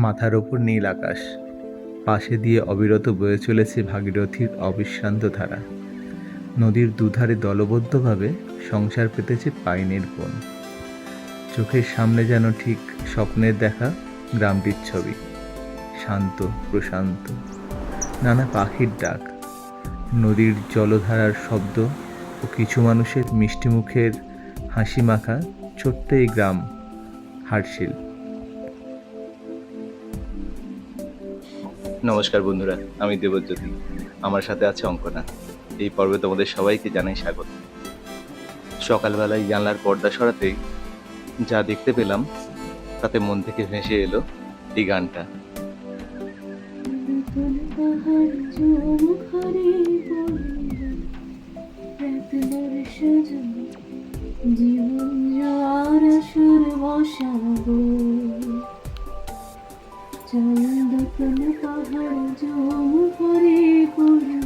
মাথার ওপর নীল আকাশ, পাশে দিয়ে অবিরত বয়ে চলেছে ভাগীরথীর অবিশ্রান্ত ধারা। নদীর দুধারে দলবদ্ধভাবে সংসার পেতেছে পাইনের বন। চোখের সামনে যেন ঠিক স্বপ্নের দেখা গ্রামটির ছবি, শান্ত প্রশান্ত, নানা পাখির ডাক, নদীর জলধারার শব্দ ও কিছু মানুষের মিষ্টি মুখের হাসি মাখা ছোট্ট এই গ্রাম হার্শিল। নমস্কার বন্ধুরা, আমি দেবজ্যোতি, আমার সাথে আছে অঙ্কনা। এই পর্বে তোমাদের সবাইকে জানাই স্বাগত। সকালবেলায় জানলার পর্দা সরাতেই যা দেখতে পেলাম তাতে মন থেকে ভেসে এলো এই গানটা। জীবন জোয়ার সুর বসাবো, চল দোতন পাহাড় জম ভরে করবো।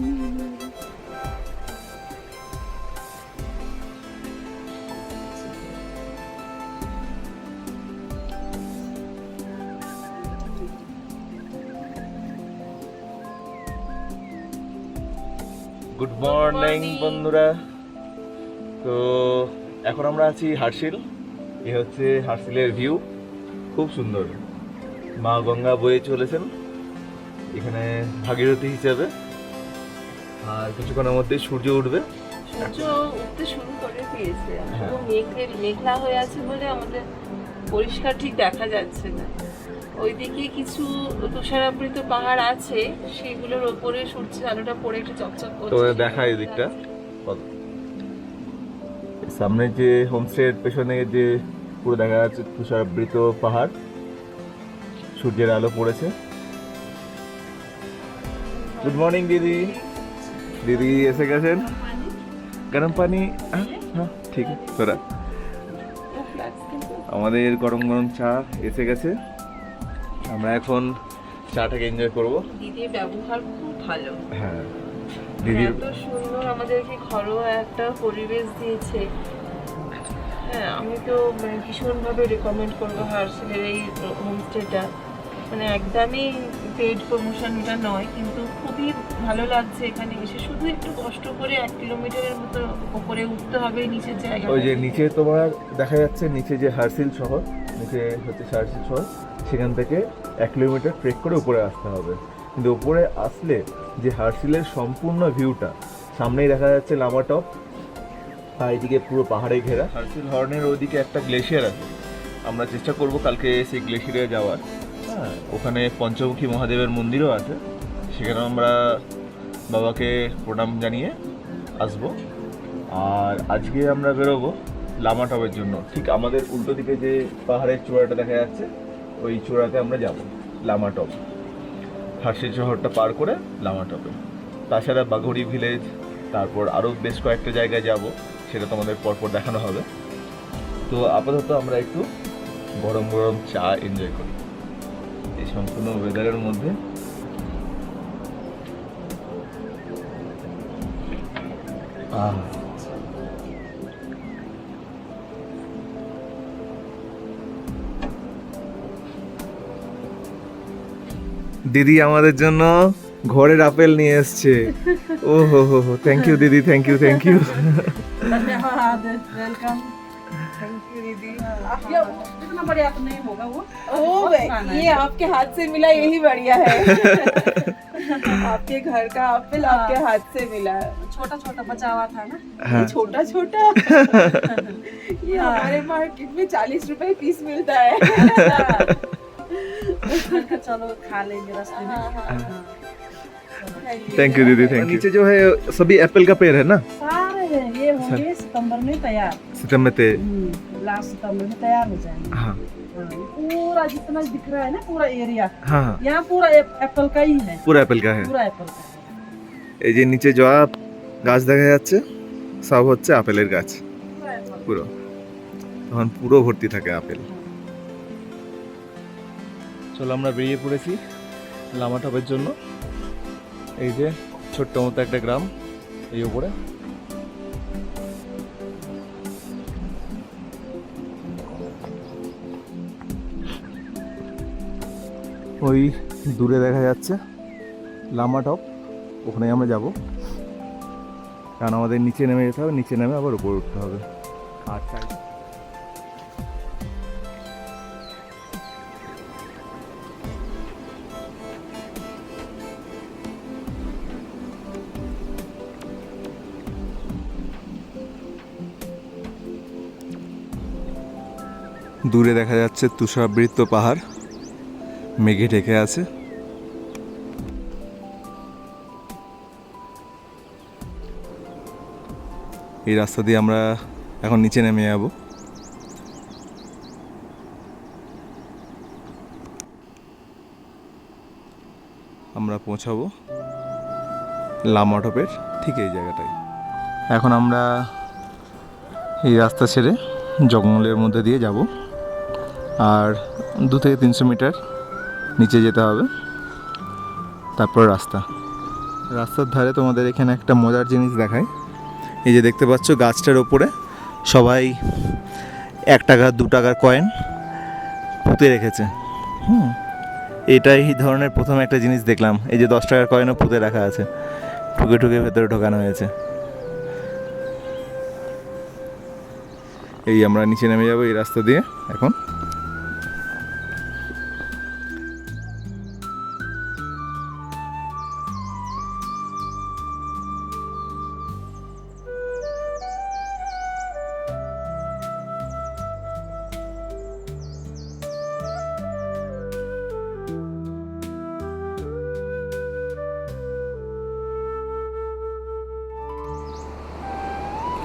গুড মর্নিং বন্ধুরা। তো এখন আমরা আছি হার্শিল। এ হচ্ছে হার্শিলের ভিউ, খুব সুন্দর। মা গঙ্গা বয়ে চলেছেন এখানে ভাগীরথী হিসেবে, আর কিছুক্ষণের মধ্যেই সূর্য উঠবে। সূর্য উঠতে শুরু করে দিয়েছে, মেঘলা হয়ে আছে বলে আমাদের পরিষ্কার ঠিক দেখা যাচ্ছে না। ওইদিকে কিছু তুষারাবৃত পাহাড় আছে, সেগুলোর ওপরে সূর্যের আলোটা পড়ে একটু চকচক করছে। তো দেখা এই দিকটা, সামনে যে হোমস্টের পেছনে যে পুরো দেখা যাচ্ছে তুষারাবৃত পাহাড়, সূর্যের আলো পড়েছে। গুড মর্নিং দিদি। দিদি এসে গেছেন। গরম পানি, হ্যাঁ ঠিক আছে। তোরা আমাদের গরম গরম চা এসে গেছে, আমরা এখন চাটাকে এনজয় করব। দিদির ব্যবহার খুব ভালো। হ্যাঁ, দিদির এত সুন্দর আমাদেরকে ঘরোয়া একটা পরিবেশ দিয়েছে। হ্যাঁ, আমি তো ভীষণভাবে রেকমেন্ড করবো হার্শিলের এই হোমস্টেটা। একদমই পেড প্রমোশন এটা নয়, কিন্তু খুবই ভালো লাগছে এখানে এসে। শুধু একটু কষ্ট করে 1 কিলোমিটারের মতো উপরে উঠতে হবে নিচের জায়গা। ওই যে নিচে তোমার দেখা যাচ্ছে, নিচে যে হার্শিল শহর, নিচে হচ্ছে হার্শিল শহর, সেখান থেকে 1 কিলোমিটার ট্রেক করে উপরে আসতে হবে। কিন্তু উপরে আসলে যে হার্শিলের সম্পূর্ণ ভিউটা, সামনেই দেখা যাচ্ছে লামা টপ, আর এদিকে পুরো পাহাড়ে ঘেরা। হার্শিল হর্নের ওইদিকে একটা গ্লেশিয়ার আছে, আমরা চেষ্টা করব কালকে সেই গ্লেশিয়ারে যাওয়ার। হ্যাঁ, ওখানে পঞ্চমুখী মহাদেবের মন্দিরও আছে, সেখানে আমরা বাবাকে প্রণাম জানিয়ে আসবো। আর আজকে আমরা বেরোবো লামা টপের জন্য। ঠিক আমাদের উল্টো দিকে যে পাহাড়ের চূড়াটা দেখা যাচ্ছে, ওই চূড়াতে আমরা যাব, লামা টপ। হার্শিল শহরটা পার করে লামা টপে। তাছাড়া বাঘড়ি ভিলেজ, তারপর আরও বেশ কয়েকটা জায়গায় যাব, সেটা তোমাদের পরপর দেখানো হবে। তো আপাতত আমরা একটু গরম গরম চা এনজয় করি এই সম্পূর্ণ ওয়েদারের মধ্যে। দিদি আমাদের জন্য ঘরের আপেল নিয়ে এসছে। ও হো হো হো, থ্যাংক ইউ দিদি, থ্যাংক ইউ থ্যাংক ইউ। धन्यवाद, वेलकम। थैंक यू दीदी। इतना बढ़िया तो नहीं होगा वो। ये आपके हाथ से मिला, यही बढ़िया है। आपके घर का एप्पल आपके हाथ से मिला। छोटा छोटा बचा हुआ था ना, हाँ। छोटा छोटा ये हमारे मार्केट में 40 रुपए पीस मिलता है। चलो खा लेंगे रास्ते में। थैंक यू दीदी, थैंक यू। नीचे जो है सभी एप्पल का पेड़ है ना? सारे ये होंगे सितंबर में तैयार। सितंबर में लास्ट सितंबर में तैयार हो जाएंगे। हाँ पूरा जितना दिख रहा है ना, पूरा एरिया हाँ, यहाँ पूरा एप्पल का ही है। পুরো অ্যাপেল কা है। पूरा एप्पल का है। এই যে নিচে যা গাছ দেখা যাচ্ছে সব হচ্ছে আপেলের গাছ, पूरा एप्पल। পুরো তখন পুরো ভর্তি থাকে আপেল। চলো আমরা বেরিয়ে পড়েছি লামা টপের জন্য। এই যে ছোট্ট মতো একটা গ্রাম এই উপরে। ওই দূরে দেখা যাচ্ছে লামা টপ, ওখানে আমরা যাব, কারণ আমাদের নিচে নেমে যেতে হবে, নিচে নেমে আবার উপরে উঠতে হবে। আর দূরে দেখা যাচ্ছে তুষারাবৃত পাহাড়, মেঘে ঢেকে আছে। এই রাস্তা দিয়ে আমরা এখন নিচে নেমে যাব। আমরা পৌঁছাবো লামা টপের ঠিক এই জায়গাটায়। এখন আমরা এই রাস্তা ছেড়ে জঙ্গলের মধ্যে দিয়ে যাব, আর 2 থেকে 300 মিটার নিচে যেতে হবে, তারপর রাস্তার ধারে তোমাদের এখানে একটা মজার জিনিস দেখায়। এই যে দেখতে পাচ্ছ গাছটার ওপরে সবাই 1 টাকা 2 টাকার কয়েন পুঁতে রেখেছে। এটাই ধরনের প্রথম একটা জিনিস দেখলাম। এই যে 10 টাকার কয়েনও পুঁতে রাখা আছে, ঠুকে ঠুকে ভেতরে ঢোকানো হয়েছে। এই আমরা নিচে নেমে যাবো এই রাস্তা দিয়ে এখন।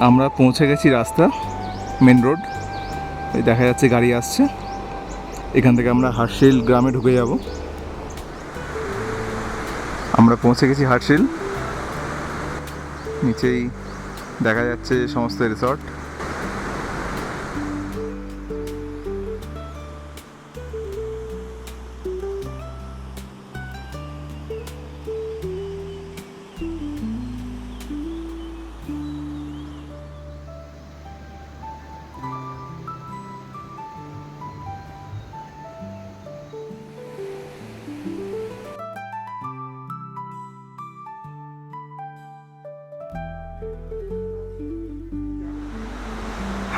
আমরা পৌঁছে গেছি রাস্তা, মেন রোড। এই দেখা যাচ্ছে গাড়ি আসছে, এখান থেকে আমরা হার্শিল গ্রামে ঢুকে যাব। আমরা পৌঁছে গেছি হার্শিল, নিচেই দেখা যাচ্ছে সমস্ত রিসর্ট।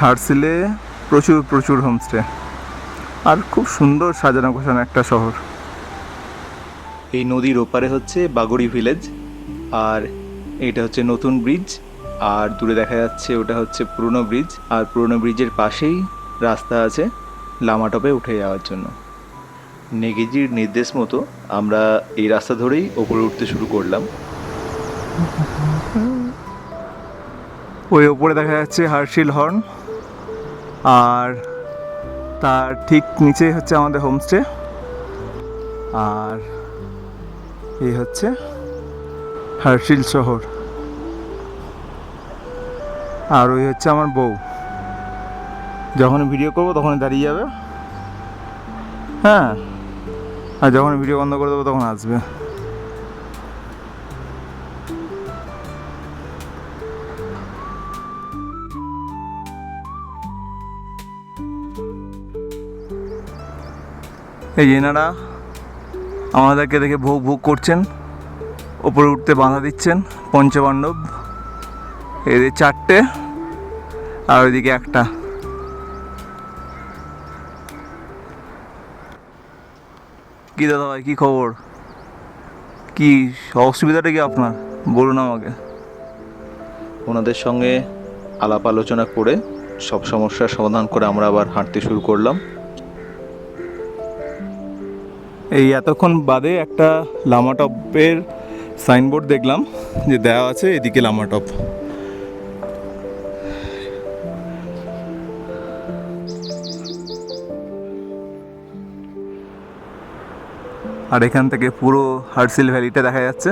হার্শিলে প্রচুর প্রচুর হোমস্টে, আর খুব সুন্দর সাজানো গোছানো একটা শহর। এই নদীর ওপারে হচ্ছে বাগড়ি ভিলেজ, আর এইটা হচ্ছে নতুন ব্রিজ, আর দূরে দেখা যাচ্ছে ওটা হচ্ছে পুরনো ব্রিজ, আর পুরনো ব্রিজের পাশেই রাস্তা আছে লামাটপে উঠে যাওয়ার জন্য। নেগেজির নির্দেশ মতো আমরা এই রাস্তা ধরেই ওপরে উঠতে শুরু করলাম। ওই ওপরে দেখা যাচ্ছে হার্শিল হর্ন, আর তার ঠিক নিচে হচ্ছে আমাদের হোমস্টে, আর এই হচ্ছে হার্শিল শহর। আর ওই হচ্ছে আমার বউ, যখন ভিডিও করবো তখন দাঁড়িয়ে যাবে, হ্যাঁ, আর যখন ভিডিও বন্ধ করে দেবো তখন আসবে। এই এনারা আমাদেরকে দেখে ভোগ ভোগ করছেন, ওপরে উঠতে বাধা দিচ্ছেন। পঞ্চপাণ্ডব, এদের 4টে আর ওইদিকে 1টা। কি দাদা ভাই, কি খবর, কি অসুবিধাটা কি আপনার বলুন আমাকে। ওনাদের সঙ্গে আলাপ আলোচনা করে সব সমস্যার সমাধান করে আমরা আবার হাঁটতে শুরু করলাম। এই এতক্ষণ বাদে একটা লামাটপের সাইনবোর্ড দেখলাম যে দেওয়া আছে এদিকে লামাটপ। আর এখান থেকে পুরো হার্শিল ভ্যালিটা দেখা যাচ্ছে।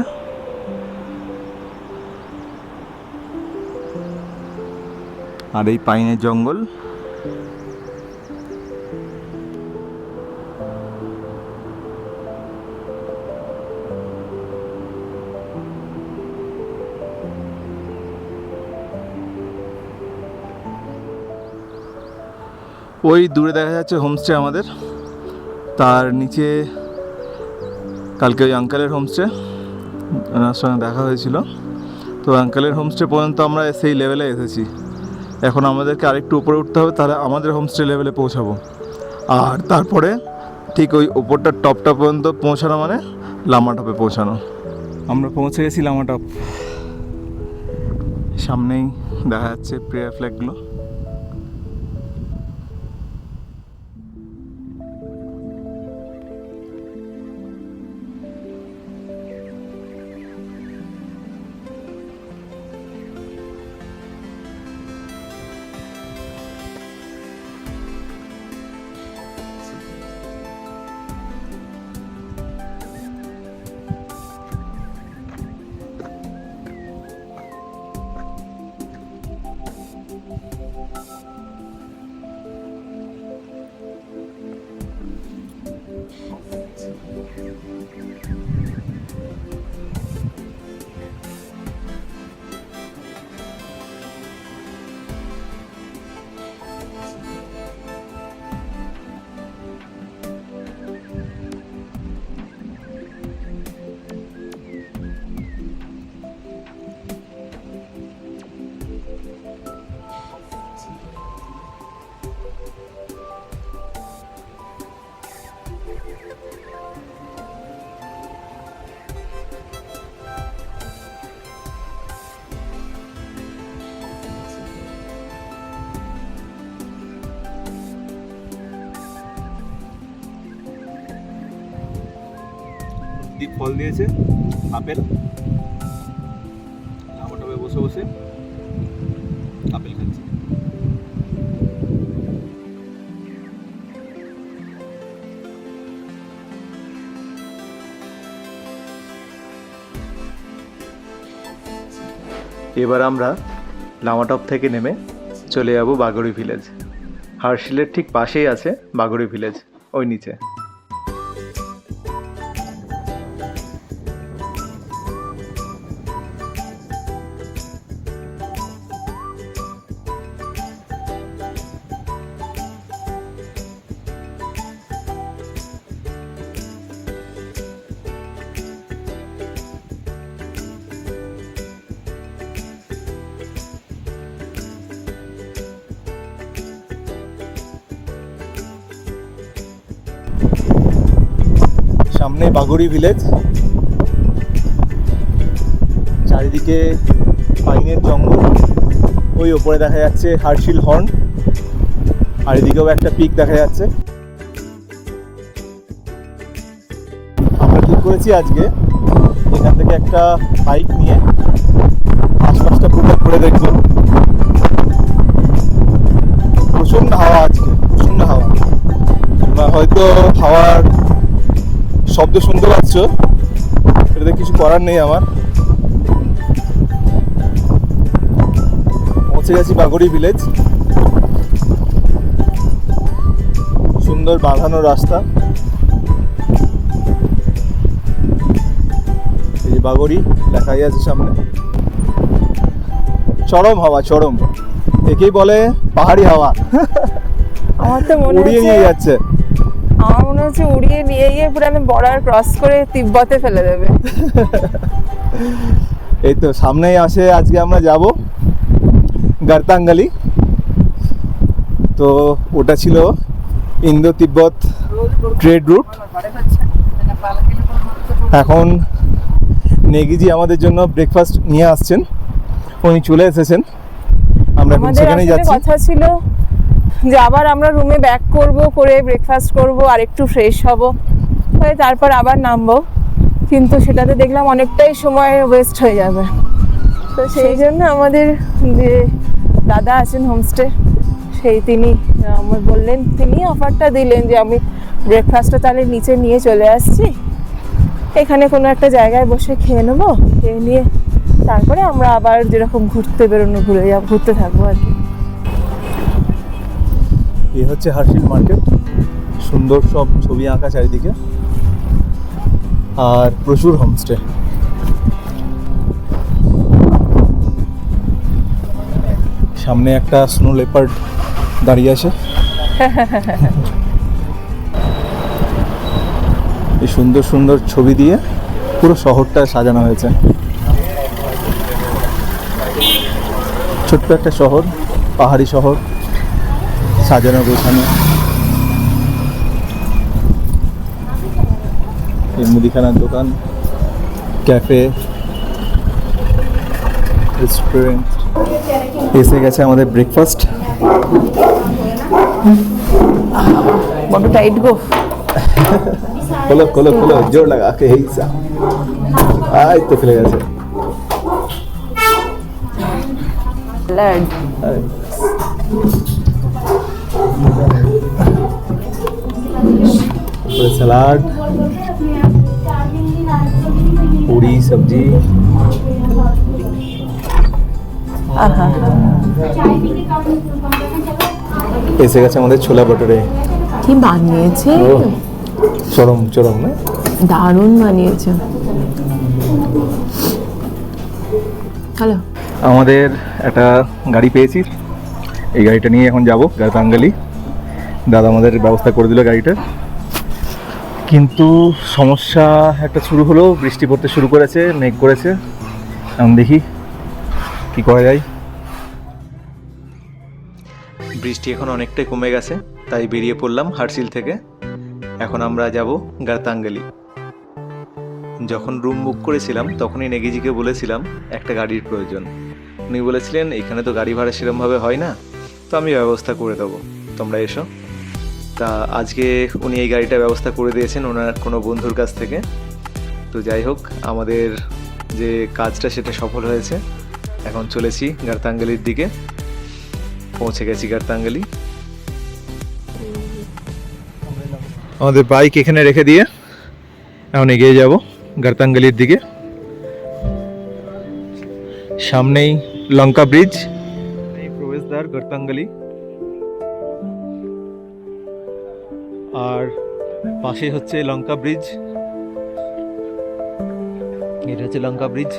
আর এই পাইনের জঙ্গল। ওই দূরে দেখা যাচ্ছে হোমস্টে আমাদের, তার নিচে কালকে ওই আঙ্কেলের হোমস্টে ওনার সঙ্গে দেখা হয়েছিল, তো আঙ্কেলের হোমস্টে পর্যন্ত আমরা সেই লেভেলে এসেছি। এখন আমাদেরকে আরেকটু উপরে উঠতে হবে, তাহলে আমাদের হোমস্টে লেভেলে পৌঁছাবো। আর তারপরে ঠিক ওই ওপরটার টপটা পর্যন্ত পৌঁছানো মানে লামা টপে পৌঁছানো। আমরা পৌঁছে গেছি লামা টপ। সামনেই দেখা যাচ্ছে প্রেয়ার ফ্ল্যাগগুলো। দ্বীপ ফল দিয়েছে, আপেল। লামাটপে বসে বসে আপেল খাচ্ছি। এবার আমরা লামাটপ থেকে নেমে চলে যাব বাগড়ি ভিলেজ। হার্শিলের ঠিক পাশেই আছে বাগড়ি ভিলেজ, ওই নিচে। সামনে বাগড়ি ভিলেজ, চারিদিকে পাইনের জঙ্গল। ওই ওপরে দেখা যাচ্ছে হার্শিল হর্ন, আর এদিকেও একটা পিক দেখা যাচ্ছে। আমরা ঠিক করেছি আজকে এখান থেকে একটা বাইক নিয়ে আশপাশটা পুরো ঘুরে দেখবো। প্রচন্ড হাওয়া আজকে, প্রচন্ড হাওয়া। তোমরা হয়তো হাওয়ার শব্দ শুনতে পাচ্ছ, এটাতে কিছু করার নেই আমার। পৌঁছে গেছি বাগড়ি ভিলেজ। সুন্দর বাঁধানো রাস্তা, এই যে বাগড়ি দেখাই আছে সামনে। চরম হাওয়া, চরম। একেই বলে পাহাড়ি হাওয়া। আমার তো মনে উড়িয়ে নিয়ে যাচ্ছে। আমার মনে হচ্ছে উড়িয়ে নিয়ে গিয়ে পুরো আমি বর্ডার ক্রস করে তিব্বতে ফেলে দেবে। এই তো সামনেই আসে, আজকে আমরা যাব গারতাঙ্গালি। তো ওটা ছিল ইন্দো তিব্বত ট্রেড রুট। এখন নেগিজি আমাদের জন্য ব্রেকফাস্ট নিয়ে আসছেন, উনি চলে এসেছেন। আমরা এখন আমাদের সেখানেই আসলে যাচ্ছি। কথা ছিল যে আবার আমরা রুমে ব্যাক করব, করে ব্রেকফাস্ট করব আর একটু ফ্রেশ হব, হয়ে তারপর আবার নামবো, কিন্তু সেটাতে দেখলাম অনেকটাই সময় ওয়েস্ট হয়ে যাবে। তো সেই জন্য আমাদের যে দাদা আছেন হোমস্টে, তিনি আমার বললেন, তিনি অফারটা দিলেন যে আমি ব্রেকফাস্টটা তাহলে নিচে নিয়ে চলে আসছি, এখানে কোনো একটা জায়গায় বসে খেয়ে নেবো, খেয়ে নিয়ে তারপরে আমরা আবার যেরকম ঘুরতে বেরোনো ঘুরতে থাকবো আর কি। এই হচ্ছে হার্শিল মার্কেট, সুন্দর সব ছবি আঁকা চারিদিকে, আর প্রচুর হোমস্টে। সামনে একটা স্নো লেপার্ড দাঁড়িয়ে আছে। এই সুন্দর সুন্দর ছবি দিয়ে পুরো শহরটা সাজানো হয়েছে। ছোট্ট একটা শহর, পাহাড়ি শহর, সাজানো গোছানো। এই মুদিখানার দোকান, ক্যাফে, রেস্টুরেন্ট। এসে গেছে আমাদের ব্রেকফাস্ট। বড় টাইট গো। খোলো খোলো খোলো, জোর লাগা কে হিসা। আই তো ফেলে গেছে। স্যালাড। सलाद, पूरी सब्जी। এসে গেছে আমাদের ছোলা ভটুরে। কি বানিয়েছে, চরম চরম না, দারুণ বানিয়েছে। হ্যালো, আমাদের একটা গাড়ি পেয়েছি, এই গাড়িটা নিয়ে এখন যাবো গারতাঙ্গালি। দাদা আমাদের ব্যবস্থা করে দিল গাড়িটার, কিন্তু সমস্যা একটা শুরু হলো, বৃষ্টি পড়তে শুরু করেছে, মেঘ করেছে। এখন দেখি কি করা যায়। বৃষ্টি এখন অনেকটাই কমে গেছে, তাই বেরিয়ে পড়লাম হার্সিল থেকে। এখন আমরা যাব গারতাঙ্গালি। যখন রুম বুক করেছিলাম তখনই নেগিজিকে বলেছিলাম একটা গাড়ির প্রয়োজন। উনি বলেছিলেন এখানে তো গাড়ি ভাড়া সেরমভাবে হয় না, তো আমি ব্যবস্থা করে দেবো, তোমরা এসো। তা আজকে উনি এই গাড়িটা ব্যবস্থা করে দিয়েছেন ওনার কোনো বন্ধুর কাছ থেকে। তো যাই হোক, আমাদের যে কাজটা সেটা সফল হয়েছে। এখন চলেছি গারতাঙ্গালির দিকে, পৌঁছে গেছি গারতাঙ্গালি। আমাদের বাইক এখানে রেখে দিয়ে এখন এগিয়ে যাব গারতাঙ্গালির দিকে। সামনেই লঙ্কা ব্রিজ, এই প্রবেশদ্বার গারতাঙ্গালি, আর পাশে হচ্ছে লঙ্কা ব্রিজ। এটা হচ্ছে লঙ্কা ব্রিজ,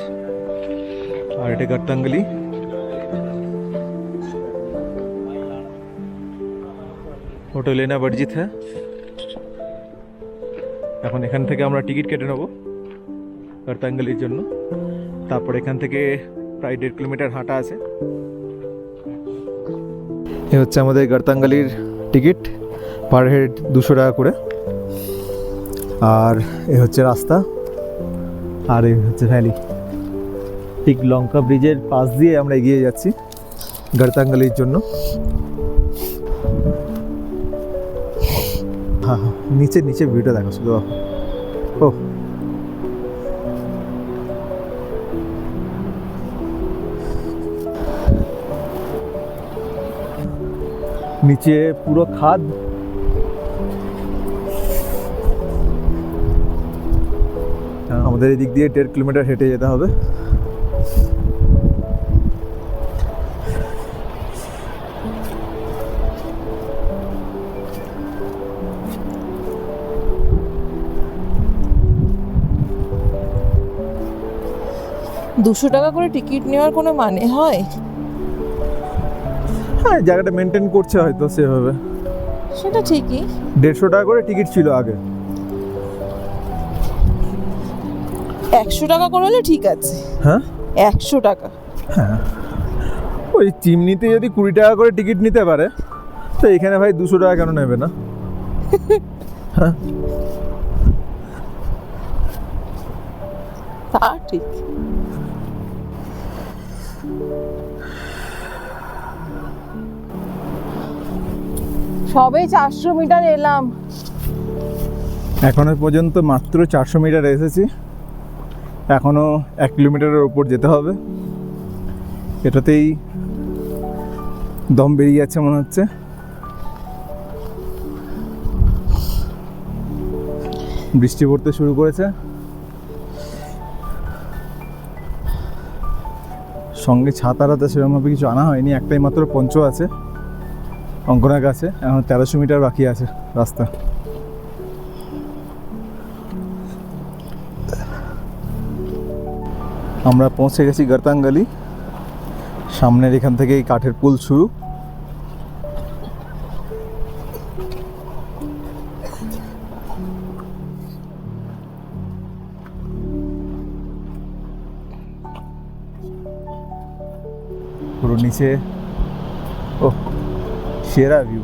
আর এটা গারতাঙ্গালি। হোটেল লেনা বর্জিত হ্যাঁ। এখন এখান থেকে আমরা টিকিট কেটে নেব গারতাঙ্গালির জন্য। তারপর এখান থেকে প্রায় 1.5 কিলোমিটার হাঁটা আছে। এ হচ্ছে আমাদের গারতাঙ্গালির টিকিট, পার হেড 200 টাকা করে। আর এ হচ্ছে রাস্তা, আর এই হচ্ছে ভ্যালি। ঠিক লঙ্কা ব্রিজের পাশ দিয়ে আমরা এগিয়ে যাচ্ছি গারতাঙ্গালির জন্য। হ্যাঁ হ্যাঁ, নিচে নিচে ভিউটা দেখো শুধু। ও নিচে পুরো খাদ। আমাদের এদিক দিয়ে 1.5 কিলোমিটার হেঁটে যেতে হবে। $200 করে টিকিট নেওয়ার কোনো মানে হয়? হ্যাঁ, জায়গাটা মেনটেন করছে হয়তো সেভাবে। সেটা ঠিকই। 150 টাকা করে টিকিট ছিল আগে। 100 টাকা করে হলে ঠিক আছে। হ্যাঁ 100 টাকা। হ্যাঁ, ওই চিমনিতে যদি 20 টাকা করে টিকিট নিতে পারে, তো এখানে ভাই 200 টাকা কেন নেবে না? হ্যাঁ, তা ঠিক। সবে 400 মিটার এলাম। এখনো পর্যন্ত মাত্র 400 মিটার এসেছি, এখনো 1 কিলোমিটারের ওপর যেতে হবে। এটাতেই দম বেরিয়ে যাচ্ছে মনে হচ্ছে। বৃষ্টি পড়তে শুরু করেছে, সঙ্গে ছাতারাতে সেরকমভাবে কিছু আনা হয়নি, একটাই মাত্র পঞ্চ আছে অঙ্কনার কাছে। এখন 1300 মিটার বাকি আছে রাস্তা। আমরা পৌঁছে গেছি গারতাঙ্গালি। সামনের এখান থেকে এই কাঠের পুল শুরু। নিচে ও সেরা ভিউ।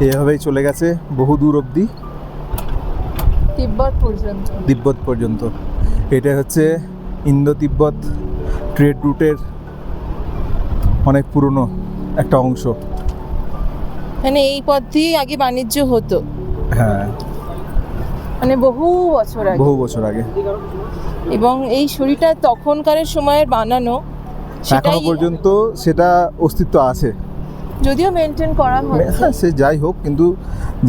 এভাবেই চলে গেছে বহু দূর অবধি, তিব্বত পর্যন্ত। এটা হচ্ছে ইন্দো তিব্বত ট্রেড রুটের অনেক পুরনো একটা অংশ। মানে এই পথ দিয়ে আগে বাণিজ্য হতো, হ্যাঁ, মানে বহু বছর আগে। বহু বছর আগে। এবং এই শরীরটা তখনকারের সময়ের বানানো, এখনো সেটাই পর্যন্ত সেটা অস্তিত্ব আছে, যদিও মেনটেন করা হয়। হ্যাঁ সে যাই হোক, কিন্তু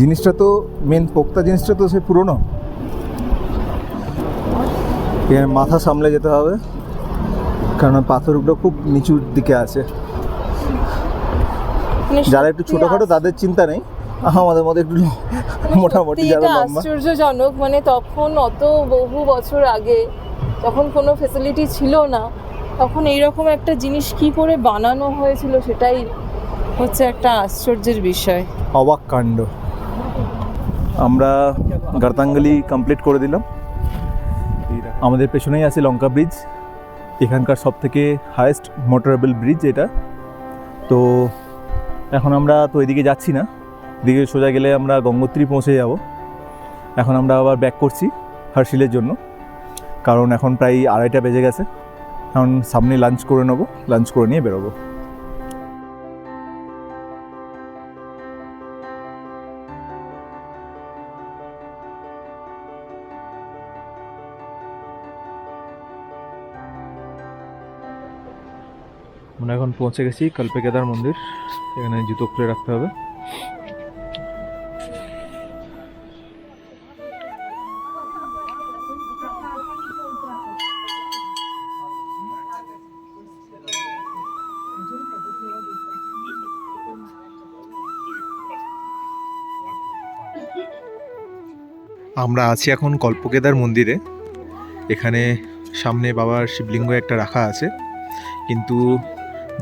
জিনিসটা তো মেন পোক্তা জিনিসটা তো সে পুরনো। এখানে মাথা সামলে যেতে হবে, কারণ পাথরগুলো খুব নিচুর দিকে আছে। মানে যারা একটু ছোটখাটো তাদের চিন্তা নেই, আমাদের মধ্যে একটু মোটামুটি সত্যি যারা এটা লম্বা। আশ্চর্যজনক, মানে তখন অত বহু বছর আগে যখন কোনো ফ্যাসিলিটি ছিল না, তখন এইরকম একটা জিনিস কি করে বানানো হয়েছিল সেটাই হচ্ছে একটা আশ্চর্যের বিষয়। অবাক কাণ্ড। আমরা গার্তাঙ্গলি কমপ্লিট করে দিলাম। আমাদের পেছনেই আছে লঙ্কা ব্রিজ, এখানকার সব থেকে হায়েস্ট মোটরেবল ব্রিজ এটা। তো এখন আমরা তো এদিকে যাচ্ছি না, এদিকে সোজা গেলে আমরা গঙ্গোত্রী পৌঁছে যাব। এখন আমরা আবার ব্যাক করছি হার্সিলের জন্য, কারণ এখন প্রায় 2:30 বেজে গেছে। এখন সামনে লাঞ্চ করে নেবো, লাঞ্চ করে নিয়ে বেরোবো। আমরা এখন পৌঁছে গেছি কল্পকেদার মন্দির। এখানে জুতো খুলে রাখতে হবে। আমরা আছি এখন কল্পকেদার মন্দিরে। এখানে সামনে বাবার শিবলিঙ্গ একটা রাখা আছে, কিন্তু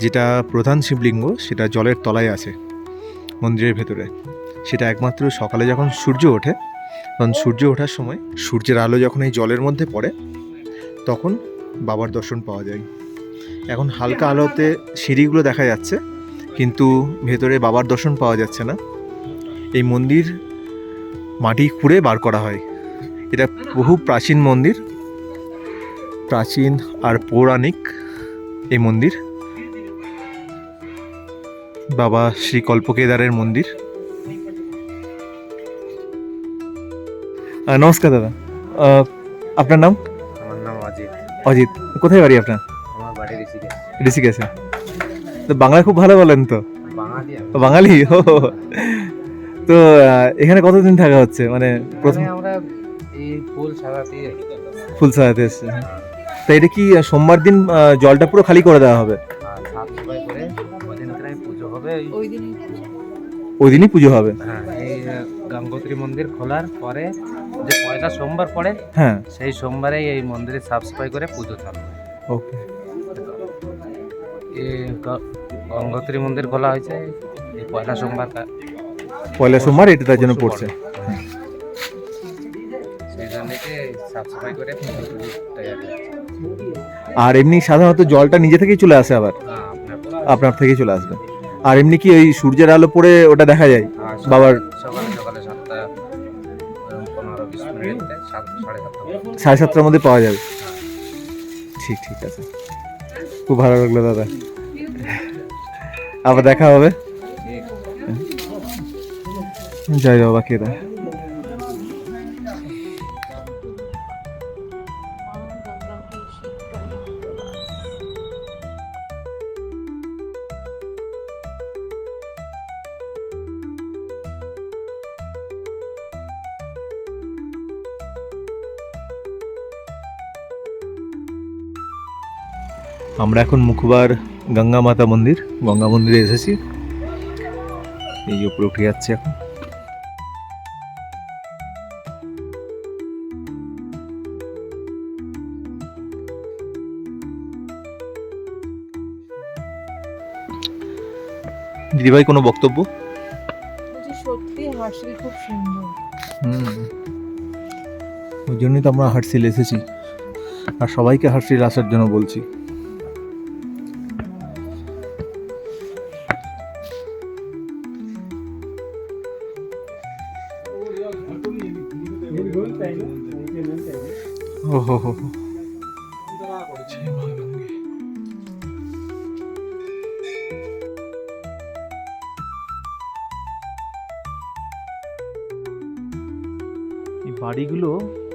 যেটা প্রধান শিবলিঙ্গ সেটা জলের তলায় আছে মন্দিরের ভেতরে। সেটা একমাত্র সকালে যখন সূর্য ওঠে, তখন সূর্য ওঠার সময় সূর্যের আলো যখন এই জলের মধ্যে পড়ে, তখন বাবার দর্শন পাওয়া যায়। এখন হালকা আলোতে সিঁড়িগুলো দেখা যাচ্ছে, কিন্তু ভেতরে বাবার দর্শন পাওয়া যাচ্ছে না। এই মন্দির মাটি খুঁড়ে বার করা হয়। এটা বহু প্রাচীন মন্দির, প্রাচীন আর পৌরাণিক এই মন্দির। বাবা শ্রী কল্পকেদারের মন্দির। নমস্কার দাদা, আপনার নাম? আমার নাম অজিত। অজিত, কোথায় বাড়ি আপনার? আমার বাড়ি ঋষিকেশ। ঋষিকেশে। তো বাংলা খুব ভালো বলেন তো? বাঙালি আমি। ও, বাঙালি। ও, তো এখানে কতদিন থাকা হচ্ছে? মানে প্রথম এখানে আমরা এই ফুল সারাতে ফুল সাজাতে এসছে। তা এটা কি সোমবার দিন জলটা পুরো খালি করে দেওয়া হবে? সাফ সাফাই করে ওদিনকে পুজো হবে। ওই দিন ওই দিনই পুজো হবে? হ্যাঁ, এই গঙ্গোত্রী মন্দির খোলার পরে যে পয়লা সোমবার পড়ে, হ্যাঁ, সেই সোমবারে এই মন্দিরে সাফ সাফাই করে পুজো চালু হয়। ওকে। এই গঙ্গোত্রী মন্দির খোলা হয়েছে এই পয়লা সোমবার, পয়লা সোমবার এটা তার জন্য পড়ছে। সেই জন্য সাফ সাফাই করে পুজো তৈরি হচ্ছে। আর এমনি সাধারণত জলটা নিজে থেকেই চলে আসে, আবার আপনার থেকেই চলে আসবে। আর এমনি কি ওই সূর্যের আলো পড়ে ওটা দেখা যায় বাবার? সকালে সকালে 7টা 15-20 মিনিটে 7:30 7:30টার মধ্যে পাওয়া যাবে। ঠিক ঠিক আছে, খুব ভালো লাগলো দাদা। আবার দেখা হবে। জয় বাবা কেদার। আমরা এখন মুখবার গঙ্গা মাতা মন্দির, গঙ্গা মন্দিরে এসেছি। এই উপরে উঠে যাচ্ছে এখন। দিদিভাই কোনো বক্তব্য? সত্যি হার্সিল খুব সুন্দর। ওই জন্যই তো আমরা হার্সিল এসেছি। আর সবাইকে হার্সিল আসার জন্য বলছি। ওহো হো হো। এই বাড়িগুলো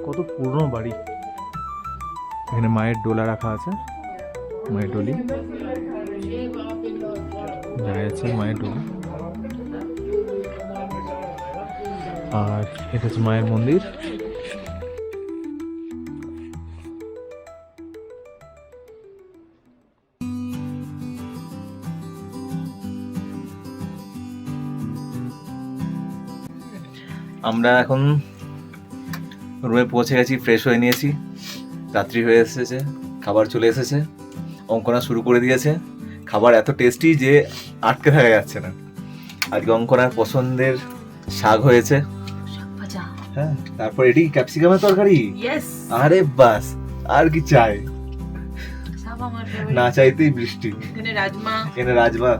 কত পুরনো বাড়ি। এখানে মায়ের ডোলা রাখা আছে, মায়ের ডলি দেখা যাচ্ছে, মায়ের ডলি। আর এটা হচ্ছে মায়ের মন্দির। আমরা এখন রুমে পৌঁছে গেছি, ফ্রেশ হয়ে নিয়েছি, রাত্রি হয়ে এসেছে, খাবার চলে এসেছে, অঙ্কনা শুরু করে দিয়েছে। খাবার এত টেস্টি যে আটকে থাকা যাচ্ছে না। আজকে অঙ্কনার পছন্দের শাক হয়েছে, হ্যাঁ, তারপর এটি ক্যাপসিকামের তরকারি। আরে বাস, আর কি চাই, না চাইতেই বৃষ্টি। এখানে রাজমা,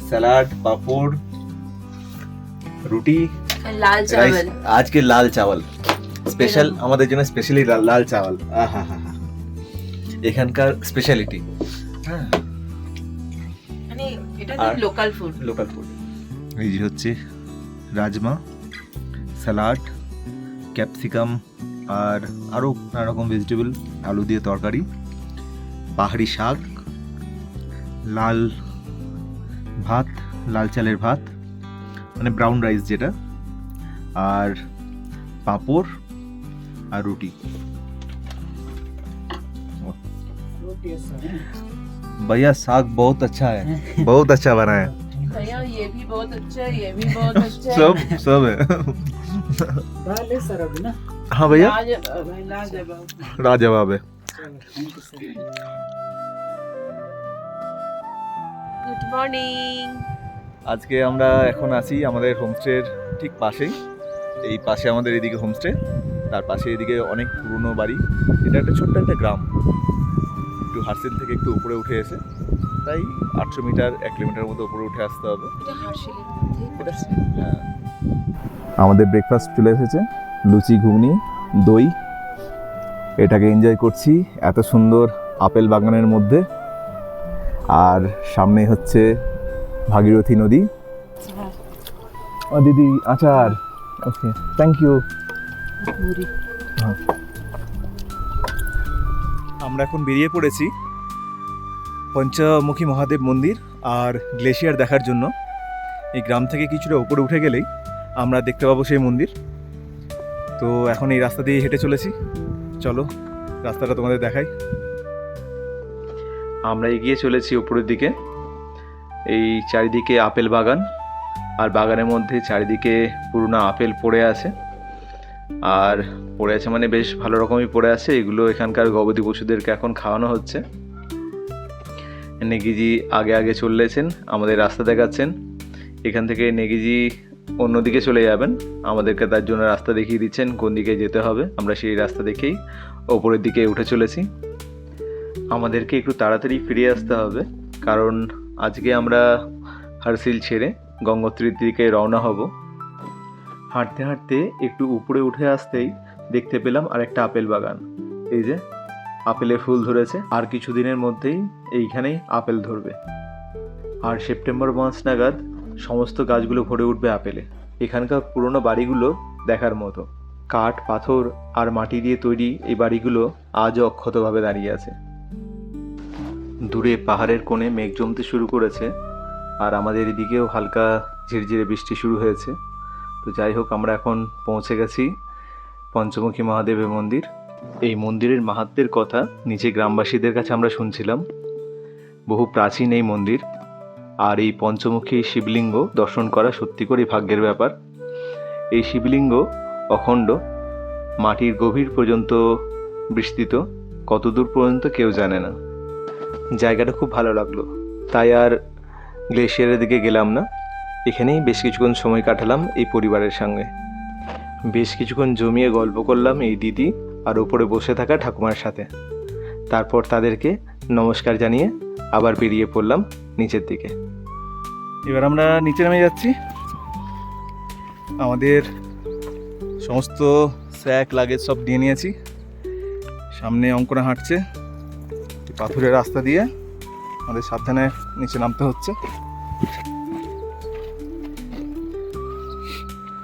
স্যালাড, পাপড়, রুটি, লাল চাওয়াল। আজকে লাল চাওয়াল স্পেশাল, আমাদের জন্য স্পেশালি লাল চাওয়াল। আহা হা হা, এখানকার স্পেশালিটি। হ্যাঁ, মানে এটা লোকাল ফুড। এই যে হচ্ছে রাজমা, স্যালাড, ক্যাপসিকাম আর আরও নানা রকম ভেজিটেবল, আলু দিয়ে তরকারি, পাহাড়ি শাক, লাল ভাত, লাল চালের ভাত মানে ব্রাউন রাইস যেটা, আর পাপড় আর রুটি। भैया साग बहुत अच्छा है, बहुत अच्छा बना है। भैया ये भी बहुत अच्छा है, ये भी बहुत अच्छा है। सब है। हाँ भैया, लाजवाब है। Good morning. আজকে আমরা এখন আছি আমাদের হোমস্টের ঠিক পাশেই। এই পাশে আমাদের এদিকে হোমস্টে, তার পাশে এদিকে অনেক পুরনো বাড়ি। এটা একটা ছোট্ট একটা গ্রাম, একটু হার্সিল থেকে একটু উপরে উঠে এসে, তাই 800 মিটার 1 কিলোমিটার মতো উপরে উঠে আসতে হবে। হ্যাঁ, আমাদের ব্রেকফাস্ট চলে এসেছে, লুচি, ঘুগনি, দই। এটাকে এনজয় করছি এত সুন্দর আপেল বাগানের মধ্যে। আর সামনে হচ্ছে ভাগীরথী নদী। ও দিদি, আচার। ওকে, থ্যাংক ইউ। আমরা এখন বেরিয়ে পড়েছি পঞ্চমুখী মহাদেব মন্দির আর গ্লেশিয়ার দেখার জন্য। এই গ্রাম থেকে কিছুটা উপরে উঠে গেলেই আমরা দেখতে পাবো সেই মন্দির। তো এখন এই রাস্তা দিয়ে হেঁটে চলেছি, চলো রাস্তাটা তোমাদের দেখাই। আমরা এগিয়ে চলেছি উপরের দিকে। এই চারিদিকে আপেল বাগান, আর বাগানের মধ্যে চারিদিকে পুরনো আপেল পড়ে আছে। আর পড়ে আছে মানে বেশ ভালো রকমই পড়ে আছে। এগুলো এখানকার গবাদি পশুদেরকে এখন খাওয়ানো হচ্ছে। নেগিজি আগে আগে চলেছেন, আমাদের রাস্তা দেখাচ্ছেন। এখান থেকে নেগিজি অন্যদিকে চলে যাবেন, আমাদেরকে তার জন্য রাস্তা দেখিয়ে দিচ্ছেন কোন দিকে যেতে হবে। আমরা সেই রাস্তা দেখেই ওপরের দিকে উঠে চলেছি। আমাদেরকে একটু তাড়াতাড়ি ফিরে আসতে হবে, কারণ আজকে আমরা হার্সিল ছেড়ে গঙ্গোত্রীর দিকে রওনা হব। হাঁটতে হাঁটতে একটু উপরে উঠে আসতেই দেখতে পেলাম আরেকটা আপেল বাগান। এই যে আপেলের ফুল ধরেছে, আর কিছুদিনের মধ্যেই এইখানেই আপেল ধরবে। আর সেপ্টেম্বর মাস নাগাদ সমস্ত গাছগুলো ভরে উঠবে আপেলে। এখানকার পুরনো বাড়িগুলো দেখার মতো, কাঠ, পাথর আর মাটি দিয়ে তৈরি এই বাড়িগুলো আজও অক্ষতভাবে দাঁড়িয়ে আছে। দূরে পাহাড়ের কোণে মেঘ জমতে শুরু করেছে, আর আমাদের এদিকেও হালকা ঝিরঝিরে বৃষ্টি শুরু হয়েছে। তো যাই হোক, আমরা এখন পৌঁছে গেছি পঞ্চমুখী মহাদেবের মন্দির। এই মন্দিরের মাহাত্ম্যের কথা নিচে গ্রামবাসীদের কাছে আমরা শুনছিলাম। বহু প্রাচীন এই মন্দির, আর এই পঞ্চমুখী শিবলিঙ্গ দর্শন করা সত্যি করে ভাগ্যের ব্যাপার। এই শিবলিঙ্গ অখণ্ড, মাটির গভীর পর্যন্ত বিস্তৃত, কতদূর পর্যন্ত কেউ জানে না। জায়গাটা খুব ভালো লাগলো, তাই আর গ্লেশিয়ারের দিকে গেলাম না। এখানেই বেশ কিছুক্ষণ সময় কাটালাম এই পরিবারের সঙ্গে। বেশ কিছুক্ষণ জমিয়ে গল্প করলাম এই দিদি আর উপরে বসে থাকা ঠাকুমার সাথে। তারপর তাদেরকে নমস্কার জানিয়ে আবার বেরিয়ে পড়লাম নিচের দিকে। এবার আমরা নিচে নেমে যাচ্ছি। আমাদের সমস্ত স্যাক লাগেজ সব দিয়ে নিয়েছি। সামনে অঙ্কনা হাঁটছে পাথুরের রাস্তা দিয়ে, আমাদের সাবধানে নিচে নামতে হচ্ছে।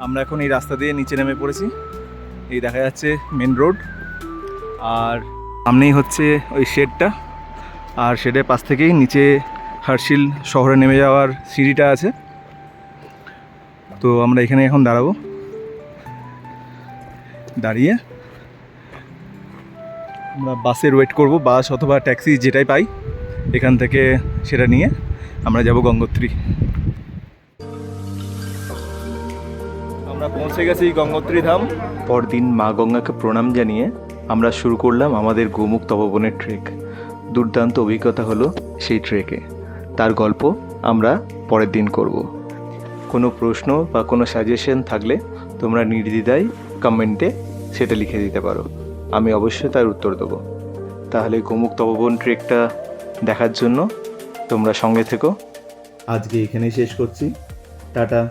আমরা এখন এই রাস্তা দিয়ে নিচে নেমে পড়েছি। এই দেখা যাচ্ছে মেন রোড, আর সামনেই হচ্ছে ওই শেডটা, আর শেডের পাশ থেকেই নিচে হার্সিল শহরে নেমে যাওয়ার সিঁড়িটা আছে। তো আমরা এখানে এখন দাঁড়াবো, দাঁড়িয়ে আমরা বাসের ওয়েট করব, বাস অথবা ট্যাক্সি যেটাই পাই এখান থেকে সেটা নিয়ে আমরা যাব গঙ্গোত্রী। আমরা পৌঁছে গেছি গঙ্গোত্রী ধাম। পরদিন মা গঙ্গাকে প্রণাম জানিয়ে আমরা শুরু করলাম আমাদের গোমুখ তপবনের ট্রেক। দুর্দান্ত অভিজ্ঞতা হলো সেই ট্রেকে, তার গল্প আমরা পরের দিন করব। কোনো প্রশ্ন বা কোনো সাজেশন থাকলে তোমরা নির্দ্বিধায় কমেন্টে সেটা লিখে দিতে পারো, আমি অবশ্যই তার উত্তর দেবো। তাহলে গোমুখ তপবন ট্রেকটা দেখার জন্য তোমরা সঙ্গে থেকো। আজকে এখানেই শেষ করছি, টাটা।